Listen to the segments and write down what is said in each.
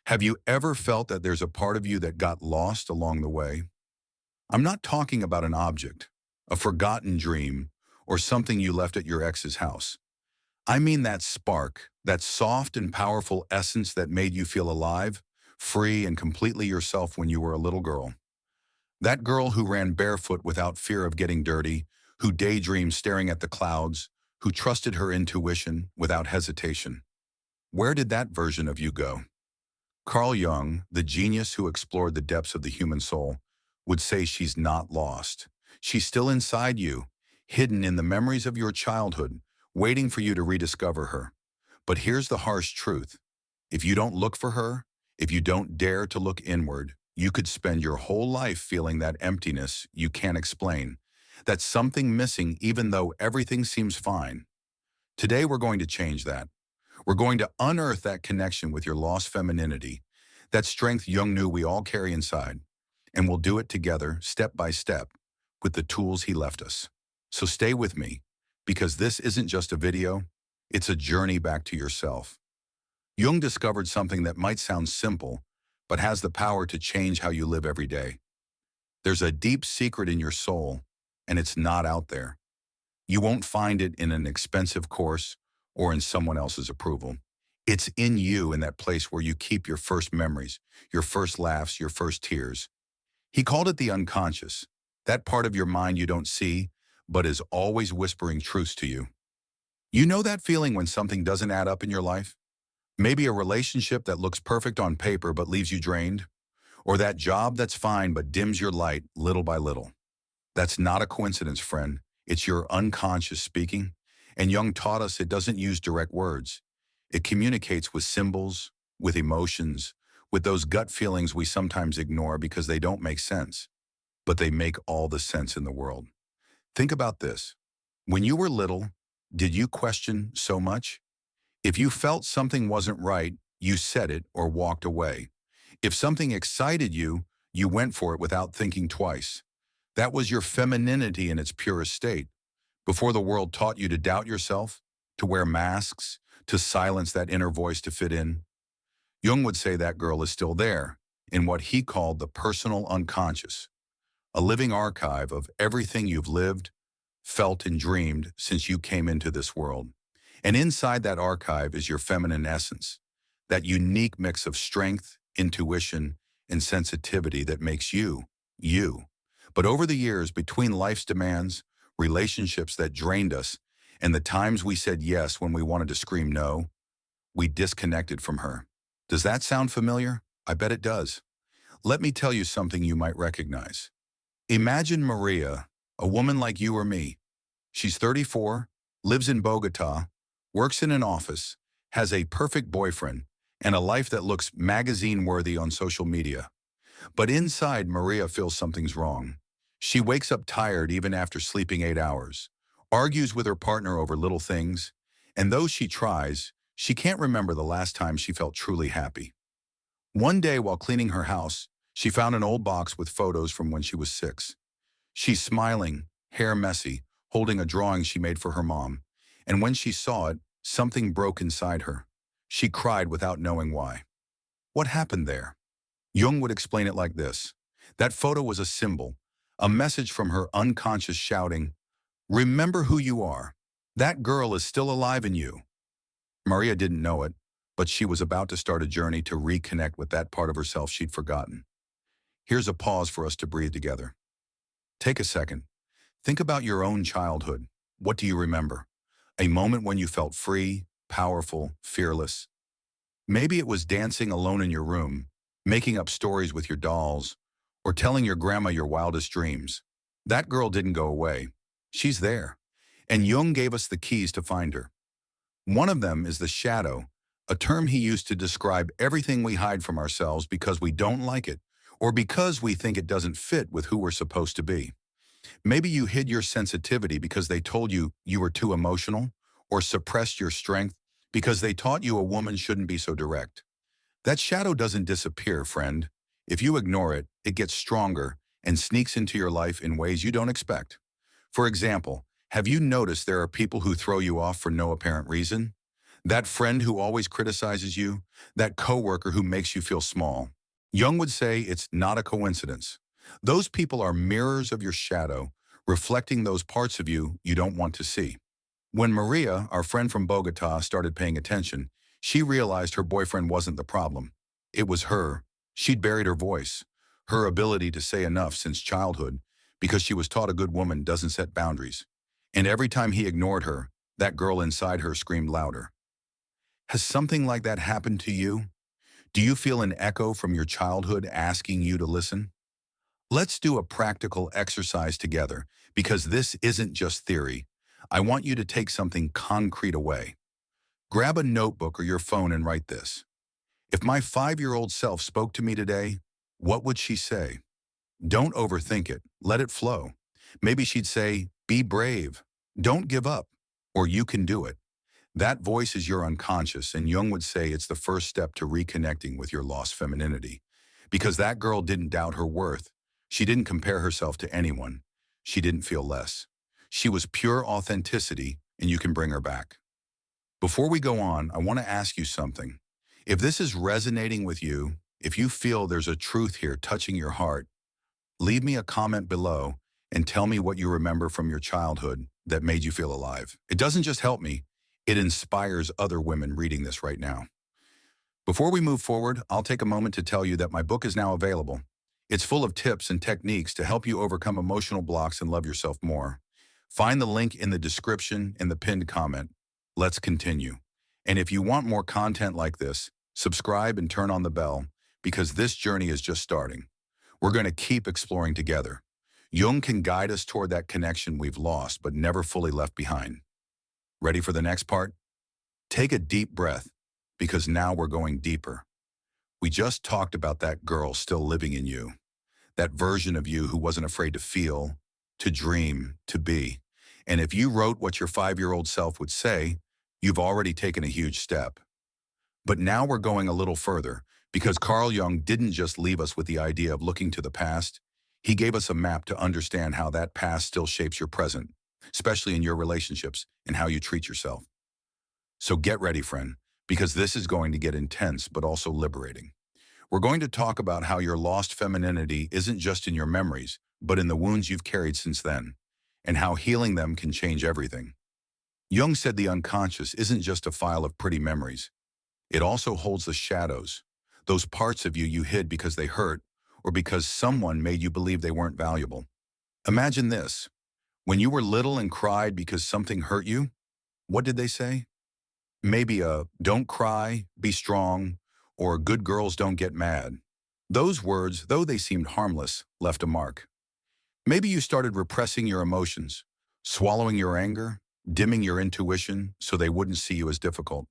Have you ever felt that there's a part of you that got lost along the way? I'm not talking about an object, a forgotten dream, or something you left at your ex's house. I mean that spark, that soft and powerful essence that made you feel alive, free, and completely yourself when you were a little girl. That girl who ran barefoot without fear of getting dirty, who daydreamed staring at the clouds, who trusted her intuition without hesitation. Where did that version of you go? Carl Jung, the genius who explored the depths of the human soul, would say she's not lost. She's still inside you, hidden in the memories of your childhood, waiting for you to rediscover her. But here's the harsh truth. If you don't look for her, if you don't dare to look inward, you could spend your whole life feeling that emptiness you can't explain. That's something missing even though everything seems fine. Today we're going to change that. We're going to unearth that connection with your lost femininity, that strength Jung knew we all carry inside, and we'll do it together, step by step, with the tools he left us. So stay with me, because this isn't just a video, it's a journey back to yourself. Jung discovered something that might sound simple, but has the power to change how you live every day. There's a deep secret in your soul, and it's not out there. You won't find it in an expensive course or in someone else's approval. It's in you, in that place where you keep your first memories, your first laughs, your first tears. He called it the unconscious, that part of your mind you don't see, but is always whispering truths to you. You know that feeling when something doesn't add up in your life? Maybe a relationship that looks perfect on paper but leaves you drained? Or that job that's fine but dims your light little by little? That's not a coincidence, friend. It's your unconscious speaking. And Jung taught us it doesn't use direct words. It communicates with symbols, with emotions, with those gut feelings we sometimes ignore because they don't make sense. But they make all the sense in the world. Think about this. When you were little, did you question so much? If you felt something wasn't right, you said it or walked away. If something excited you, you went for it without thinking twice. That was your femininity in its purest state. Before the world taught you to doubt yourself, to wear masks, to silence that inner voice to fit in. Jung would say that girl is still there, in what he called the personal unconscious, a living archive of everything you've lived, felt, and dreamed since you came into this world. And inside that archive is your feminine essence, that unique mix of strength, intuition, and sensitivity that makes you, you. But over the years, between life's demands, relationships that drained us, and the times we said yes when we wanted to scream no, we disconnected from her. Does that sound familiar? I bet it does. Let me tell you something you might recognize. Imagine Maria, a woman like you or me. She's 34, lives in Bogota, works in an office, has a perfect boyfriend, and a life that looks magazine-worthy on social media. But inside, Maria feels something's wrong. She wakes up tired even after sleeping 8 hours, argues with her partner over little things, and though she tries, she can't remember the last time she felt truly happy. One day while cleaning her house, she found an old box with photos from when she was 6. She's smiling, hair messy, holding a drawing she made for her mom, and when she saw it, something broke inside her. She cried without knowing why. What happened there? Jung would explain it like this. That photo was a symbol, a message from her unconscious shouting, "Remember who you are. That girl is still alive in you." Maria didn't know it, but she was about to start a journey to reconnect with that part of herself she'd forgotten. Here's a pause for us to breathe together. Take a second. Think about your own childhood. What do you remember? A moment when you felt free, powerful, fearless. Maybe it was dancing alone in your room, making up stories with your dolls, or telling your grandma your wildest dreams. That girl didn't go away. She's there. And Jung gave us the keys to find her. One of them is the shadow, a term he used to describe everything we hide from ourselves because we don't like it, or because we think it doesn't fit with who we're supposed to be. Maybe you hid your sensitivity because they told you you were too emotional, or suppressed your strength because they taught you a woman shouldn't be so direct. That shadow doesn't disappear, friend. If you ignore it, it gets stronger and sneaks into your life in ways you don't expect. For example, have you noticed there are people who throw you off for no apparent reason? That friend who always criticizes you, that coworker who makes you feel small. Jung would say it's not a coincidence. Those people are mirrors of your shadow, reflecting those parts of you you don't want to see. When Maria, our friend from Bogota, started paying attention, she realized her boyfriend wasn't the problem. It was her. She'd buried her voice, her ability to say enough since childhood, because she was taught a good woman doesn't set boundaries. And every time he ignored her, that girl inside her screamed louder. Has something like that happened to you? Do you feel an echo from your childhood asking you to listen? Let's do a practical exercise together, because this isn't just theory. I want you to take something concrete away. Grab a notebook or your phone and write this. If my 5-year-old self spoke to me today, what would she say? Don't overthink it. Let it flow. Maybe she'd say, be brave. Don't give up. Or you can do it. That voice is your unconscious, and Jung would say it's the first step to reconnecting with your lost femininity. Because that girl didn't doubt her worth. She didn't compare herself to anyone. She didn't feel less. She was pure authenticity, and you can bring her back. Before we go on, I want to ask you something. If this is resonating with you, if you feel there's a truth here touching your heart, leave me a comment below and tell me what you remember from your childhood that made you feel alive. It doesn't just help me, it inspires other women reading this right now. Before we move forward, I'll take a moment to tell you that my book is now available. It's full of tips and techniques to help you overcome emotional blocks and love yourself more. Find the link in the description and the pinned comment. Let's continue. And if you want more content like this, subscribe and turn on the bell, because this journey is just starting. We're going to keep exploring together. Jung can guide us toward that connection we've lost but never fully left behind. Ready for the next part? Take a deep breath, because now we're going deeper. We just talked about that girl still living in you, that version of you who wasn't afraid to feel, to dream, to be. And if you wrote what your 5-year-old self would say, you've already taken a huge step. But now we're going a little further, because Carl Jung didn't just leave us with the idea of looking to the past. He gave us a map to understand how that past still shapes your present, especially in your relationships and how you treat yourself. So get ready, friend, because this is going to get intense but also liberating. We're going to talk about how your lost femininity isn't just in your memories, but in the wounds you've carried since then, and how healing them can change everything. Jung said the unconscious isn't just a file of pretty memories. It also holds the shadows, those parts of you you hid because they hurt or because someone made you believe they weren't valuable. Imagine this. When you were little and cried because something hurt you, what did they say? Maybe don't cry, be strong, or good girls don't get mad. Those words, though they seemed harmless, left a mark. Maybe you started repressing your emotions, swallowing your anger, dimming your intuition so they wouldn't see you as difficult.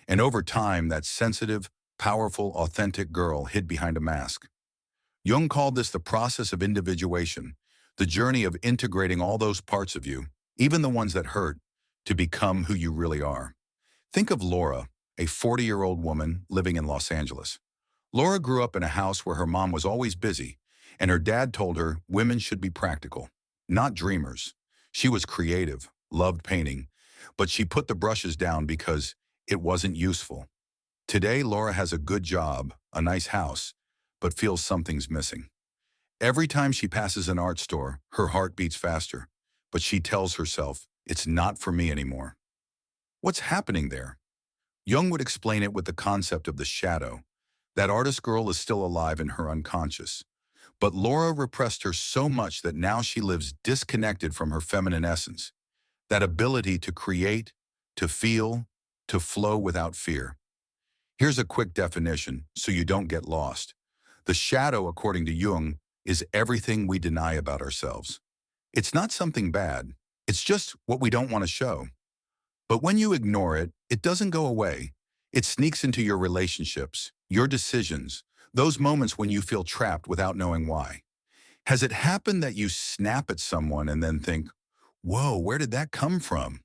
And over time, that sensitive, powerful, authentic girl hid behind a mask. Jung called this the process of individuation, the journey of integrating all those parts of you, even the ones that hurt, to become who you really are. Think of Laura, a 40-year-old woman living in Los Angeles. Laura grew up in a house where her mom was always busy, and her dad told her women should be practical, not dreamers. She was creative, loved painting, but she put the brushes down because it wasn't useful. Today, Laura has a good job, a nice house, but feels something's missing. Every time she passes an art store, her heart beats faster, but she tells herself, it's not for me anymore. What's happening there? Jung would explain it with the concept of the shadow. That artist girl is still alive in her unconscious. But Laura repressed her so much that now she lives disconnected from her feminine essence. That ability to create, to feel, to flow without fear. Here's a quick definition so you don't get lost. The shadow, according to Jung, is everything we deny about ourselves. It's not something bad. It's just what we don't want to show. But when you ignore it, it doesn't go away. It sneaks into your relationships, your decisions, those moments when you feel trapped without knowing why. Has it happened that you snap at someone and then think, whoa, where did that come from?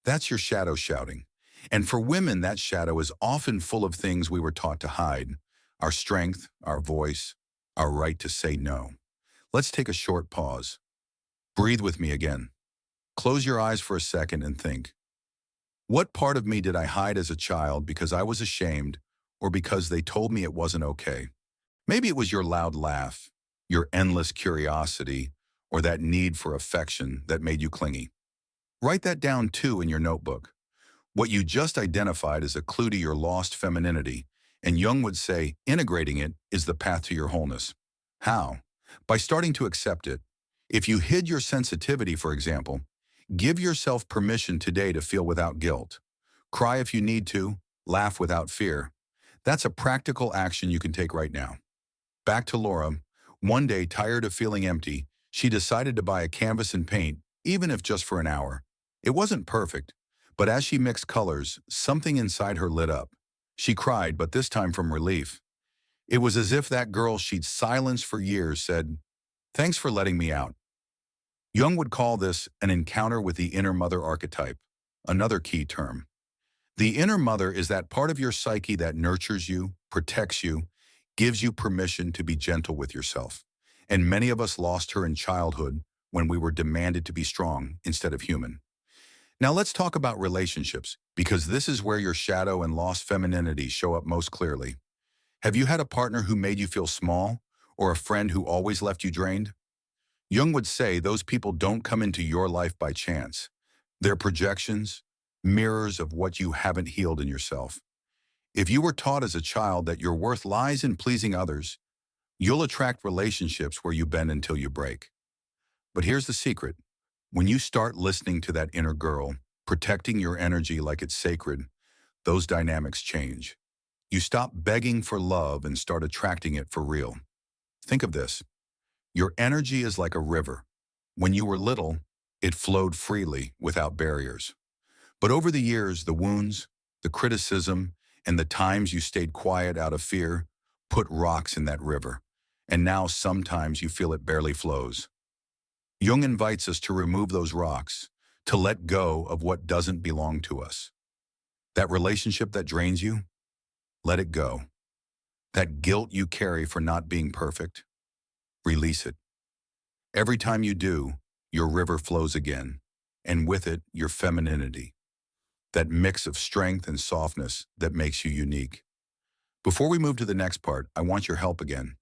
That's your shadow shouting. And for women, that shadow is often full of things we were taught to hide. Our strength, our voice, our right to say no. Let's take a short pause. Breathe with me again. Close your eyes for a second and think. What part of me did I hide as a child because I was ashamed or because they told me it wasn't okay? Maybe it was your loud laugh, your endless curiosity, or that need for affection that made you clingy. Write that down too in your notebook. What you just identified is a clue to your lost femininity, and Jung would say integrating it is the path to your wholeness. How? By starting to accept it. If you hid your sensitivity, for example, give yourself permission today to feel without guilt. Cry if you need to, laugh without fear. That's a practical action you can take right now. Back to Laura. One day, tired of feeling empty, she decided to buy a canvas and paint, even if just for an hour. It wasn't perfect, but as she mixed colors, something inside her lit up. She cried, but this time from relief. It was as if that girl she'd silenced for years said, "Thanks for letting me out." Jung would call this an encounter with the inner mother archetype, another key term. The inner mother is that part of your psyche that nurtures you, protects you, gives you permission to be gentle with yourself. And many of us lost her in childhood when we were demanded to be strong instead of human. Now let's talk about relationships, because this is where your shadow and lost femininity show up most clearly. Have you had a partner who made you feel small, or a friend who always left you drained? Jung would say those people don't come into your life by chance. They're projections, mirrors of what you haven't healed in yourself. If you were taught as a child that your worth lies in pleasing others, you'll attract relationships where you bend until you break. But here's the secret. When you start listening to that inner girl, protecting your energy like it's sacred, those dynamics change. You stop begging for love and start attracting it for real. Think of this. Your energy is like a river. When you were little, it flowed freely without barriers. But over the years, the wounds, the criticism, and the times you stayed quiet out of fear put rocks in that river. And now sometimes you feel it barely flows. Jung invites us to remove those rocks, to let go of what doesn't belong to us. That relationship that drains you, let it go. That guilt you carry for not being perfect, release it. Every time you do, your river flows again, and with it, your femininity. That mix of strength and softness that makes you unique. Before we move to the next part, I want your help again.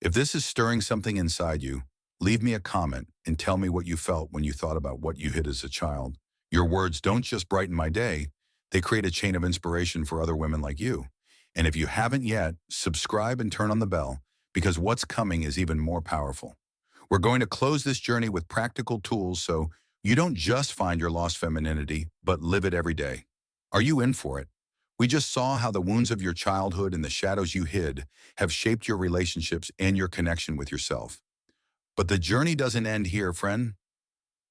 If this is stirring something inside you, leave me a comment and tell me what you felt when you thought about what you hid as a child. Your words don't just brighten my day, they create a chain of inspiration for other women like you. And if you haven't yet, subscribe and turn on the bell, because what's coming is even more powerful. We're going to close this journey with practical tools so you don't just find your lost femininity, but live it every day. Are you in for it? We just saw how the wounds of your childhood and the shadows you hid have shaped your relationships and your connection with yourself. But the journey doesn't end here, friend.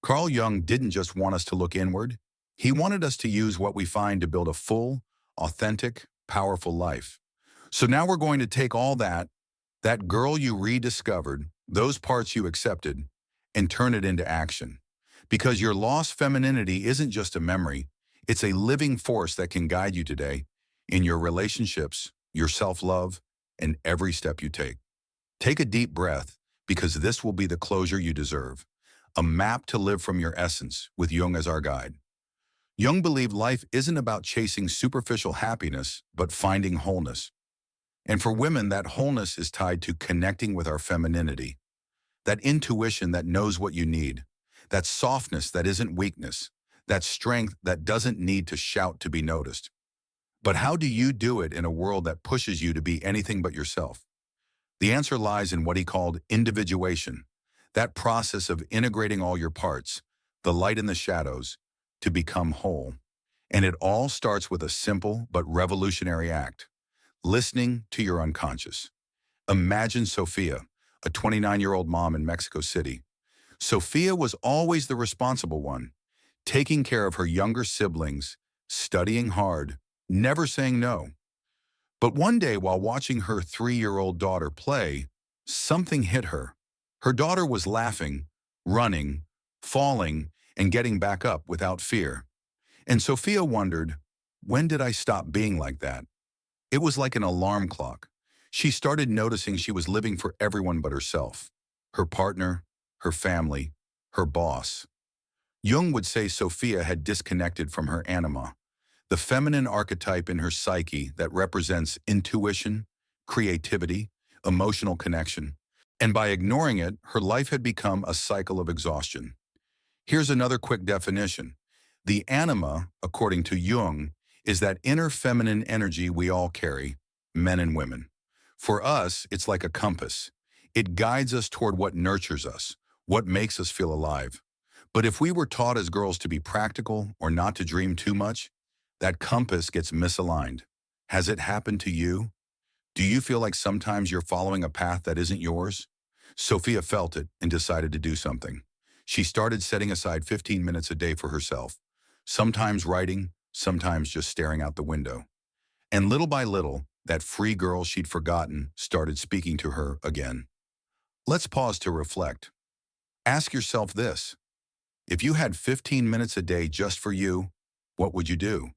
Carl Jung didn't just want us to look inward. He wanted us to use what we find to build a full, authentic, powerful life. So now we're going to take all that girl you rediscovered, those parts you accepted, and turn it into action. Because your lost femininity isn't just a memory, it's a living force that can guide you today in your relationships, your self-love, and every step you take. Take a deep breath, because this will be the closure you deserve. A map to live from your essence, with Jung as our guide. Jung believed life isn't about chasing superficial happiness, but finding wholeness. And for women, that wholeness is tied to connecting with our femininity. That intuition that knows what you need. That softness that isn't weakness. That strength that doesn't need to shout to be noticed. But how do you do it in a world that pushes you to be anything but yourself? The answer lies in what he called individuation. That process of integrating all your parts, the light and the shadows, to become whole. And it all starts with a simple but revolutionary act. Listening to your unconscious. Imagine Sophia, a 29-year-old mom in Mexico City. Sophia was always the responsible one, taking care of her younger siblings, studying hard, never saying no. But one day, while watching her 3-year-old daughter play, something hit her. Her daughter was laughing, running, falling, and getting back up without fear. And Sophia wondered, when did I stop being like that? It was like an alarm clock. She started noticing she was living for everyone but herself, her partner, her family, her boss. Jung would say Sophia had disconnected from her anima, the feminine archetype in her psyche that represents intuition, creativity, emotional connection. And by ignoring it, her life had become a cycle of exhaustion. Here's another quick definition. The anima, according to Jung, is that inner feminine energy we all carry, men and women. For us, it's like a compass. It guides us toward what nurtures us, what makes us feel alive. But if we were taught as girls to be practical or not to dream too much, that compass gets misaligned. Has it happened to you? Do you feel like sometimes you're following a path that isn't yours? Sophia felt it and decided to do something. She started setting aside 15 minutes a day for herself, sometimes writing, sometimes just staring out the window. And little by little, that free girl she'd forgotten started speaking to her again. Let's pause to reflect. Ask yourself this. If you had 15 minutes a day just for you, what would you do?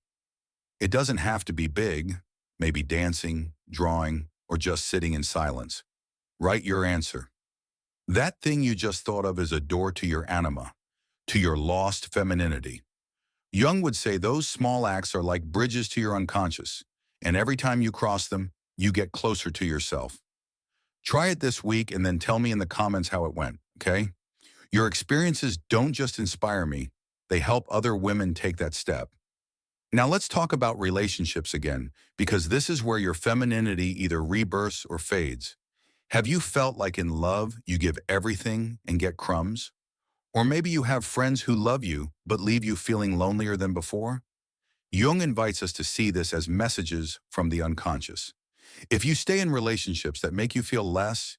It doesn't have to be big, maybe dancing, drawing, or just sitting in silence. Write your answer. That thing you just thought of is a door to your anima, to your lost femininity. Jung would say those small acts are like bridges to your unconscious, and every time you cross them, you get closer to yourself. Try it this week and then tell me in the comments how it went, okay? Your experiences don't just inspire me, they help other women take that step. Now let's talk about relationships again, because this is where your femininity either rebirths or fades. Have you felt like in love you give everything and get crumbs? Or maybe you have friends who love you but leave you feeling lonelier than before? Jung invites us to see this as messages from the unconscious. If you stay in relationships that make you feel less,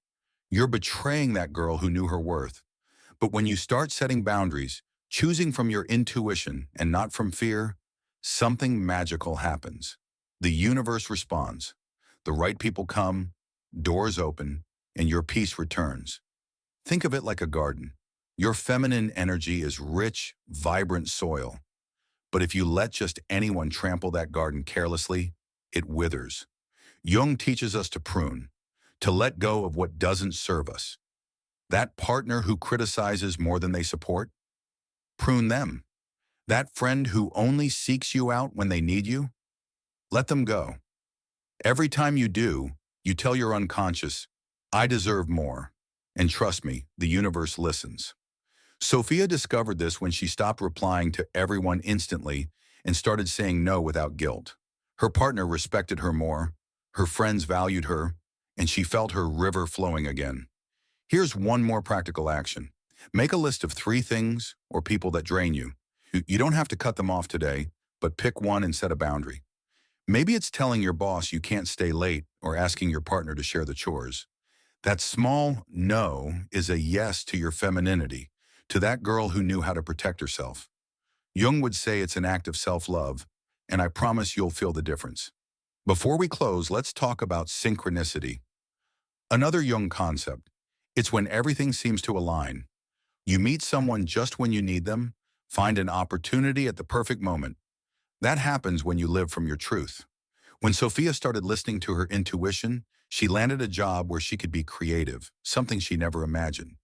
you're betraying that girl who knew her worth. But when you start setting boundaries, choosing from your intuition and not from fear, something magical happens. The universe responds. The right people come, doors open, and your peace returns. Think of it like a garden. Your feminine energy is rich, vibrant soil. But if you let just anyone trample that garden carelessly, it withers. Jung teaches us to prune, to let go of what doesn't serve us. That partner who criticizes more than they support, prune them. That friend who only seeks you out when they need you, let them go. Every time you do, you tell your unconscious, I deserve more. And trust me, the universe listens. Sophia discovered this when she stopped replying to everyone instantly and started saying no without guilt. Her partner respected her more, her friends valued her, and she felt her river flowing again. Here's one more practical action. Make a list of 3 things or people that drain you. You don't have to cut them off today, but pick one and set a boundary. Maybe it's telling your boss you can't stay late or asking your partner to share the chores. That small no is a yes to your femininity, to that girl who knew how to protect herself. Jung would say it's an act of self-love, and I promise you'll feel the difference. Before we close, let's talk about synchronicity. Another Jung concept. It's when everything seems to align. You meet someone just when you need them, find an opportunity at the perfect moment. That happens when you live from your truth. When Sophia started listening to her intuition, she landed a job where she could be creative, something she never imagined.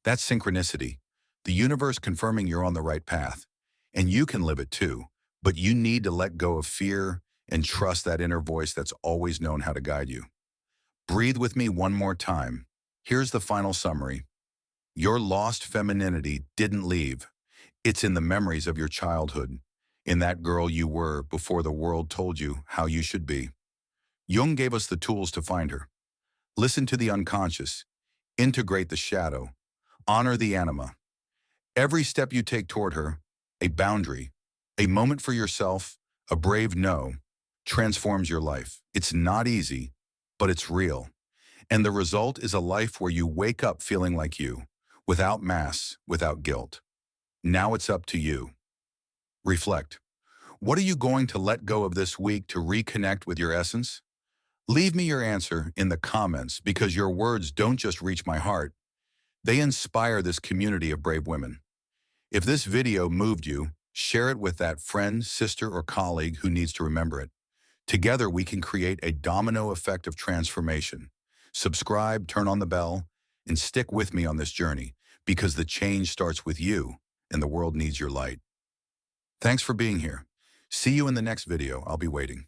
That's synchronicity, the universe confirming you're on the right path. And you can live it too, but you need to let go of fear and trust that inner voice that's always known how to guide you. Breathe with me one more time. Here's the final summary. Your lost femininity didn't leave. It's in the memories of your childhood, in that girl you were before the world told you how you should be. Jung gave us the tools to find her. Listen to the unconscious, integrate the shadow, honor the anima. Every step you take toward her, a boundary, a moment for yourself, a brave no, transforms your life. It's not easy, but it's real. And the result is a life where you wake up feeling like you, without masks, without guilt. Now it's up to you. Reflect. What are you going to let go of this week to reconnect with your essence? Leave me your answer in the comments because your words don't just reach my heart. They inspire this community of brave women. If this video moved you, share it with that friend, sister, or colleague who needs to remember it. Together, we can create a domino effect of transformation. Subscribe, turn on the bell, and stick with me on this journey because the change starts with you and the world needs your light. Thanks for being here. See you in the next video. I'll be waiting.